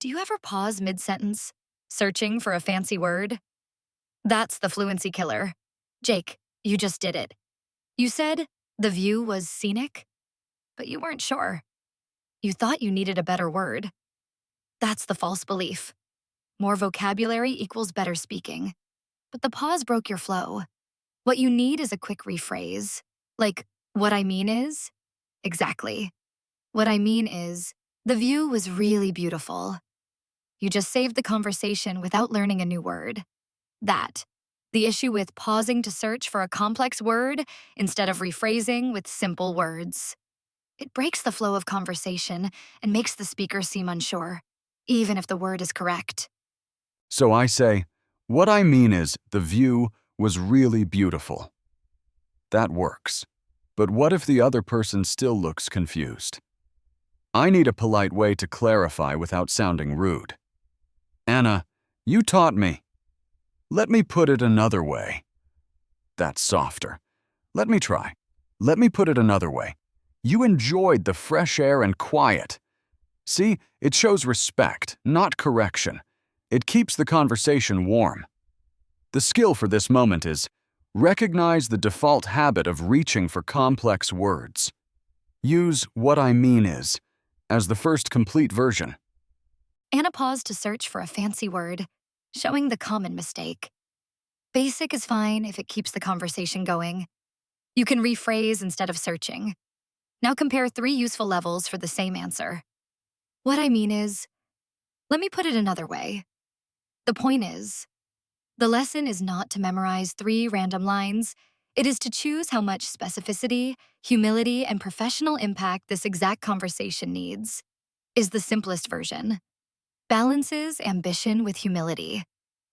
Do you ever pause mid-sentence, searching for a fancy word? That's the fluency killer. Jake, you just did it. You said the view was scenic, but you weren't sure. You thought you needed a better word. That's the false belief. More vocabulary equals better speaking. But the pause broke your flow. What you need is a quick rephrase. Like, what I mean is? Exactly. What I mean is, the view was really beautiful. You just saved the conversation without learning a new word. That. The issue with pausing to search for a complex word instead of rephrasing with simple words. It breaks the flow of conversation and makes the speaker seem unsure, even if the word is correct. So I say, what I mean is the view was really beautiful. That works. But what if the other person still looks confused? I need a polite way to clarify without sounding rude. Anna, you taught me. Let me put it another way. That's softer. Let me try. Let me put it another way. You enjoyed the fresh air and quiet. See, it shows respect, not correction. It keeps the conversation warm. The skill for this moment is recognize the default habit of reaching for complex words. Use what I mean is as the first complete version. Anna paused to search for a fancy word, showing the common mistake. Basic is fine if it keeps the conversation going. You can rephrase instead of searching. Now compare 3 useful levels for the same answer. What I mean is, let me put it another way. The point is, the lesson is not to memorize 3 random lines. It is to choose how much specificity, humility, and professional impact this exact conversation needs. Is the simplest version. Balances ambition with humility.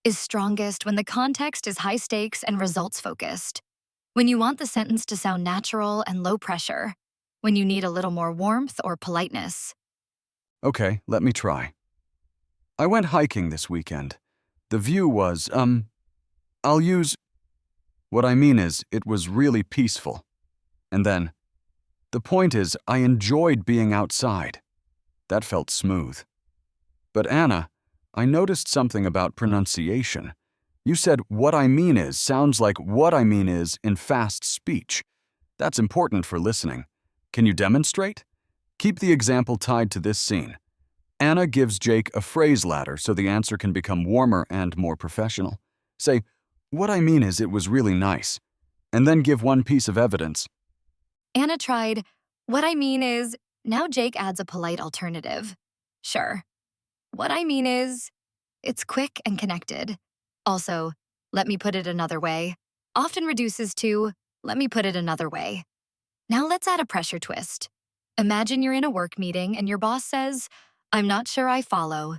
Is strongest when the context is high stakes and results focused. When you want the sentence to sound natural and low pressure. When you need a little more warmth or politeness. Okay, let me try. I went hiking this weekend. The view was, I'll use, what I mean is, it was really peaceful. And then, the point is, I enjoyed being outside. That felt smooth. But Anna, I noticed something about pronunciation. You said what I mean is sounds like what I mean is in fast speech. That's important for listening. Can you demonstrate? Keep the example tied to this scene. Anna gives Jake a phrase ladder so the answer can become warmer and more professional. Say, what I mean is it was really nice. And then give one piece of evidence. Anna tried, what I mean is, now Jake adds a polite alternative. Sure. What I mean is, it's quick and connected. Also, let me put it another way, often reduces to, let me put it another way. Now let's add a pressure twist. Imagine you're in a work meeting and your boss says, I'm not sure I follow.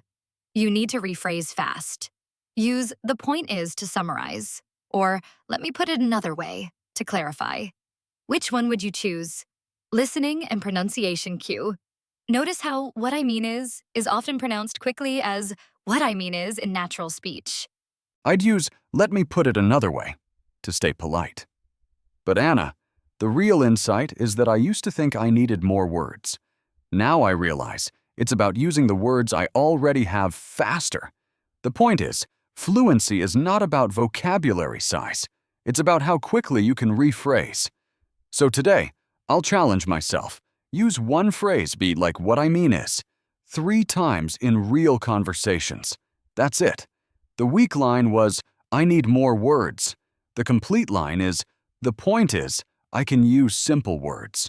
You need to rephrase fast. Use the point is to summarize, or let me put it another way to clarify. Which one would you choose? Listening and pronunciation cue. Notice how what I mean is often pronounced quickly as what I mean is in natural speech. I'd use let me put it another way to stay polite. But Anna, the real insight is that I used to think I needed more words. Now I realize it's about using the words I already have faster. The point is, fluency is not about vocabulary size. It's about how quickly you can rephrase. So today, I'll challenge myself. Use one phrase be like what I mean is 3 times in real conversations. That's it. The weak line was, I need more words. The complete line is, the point is, I can use simple words.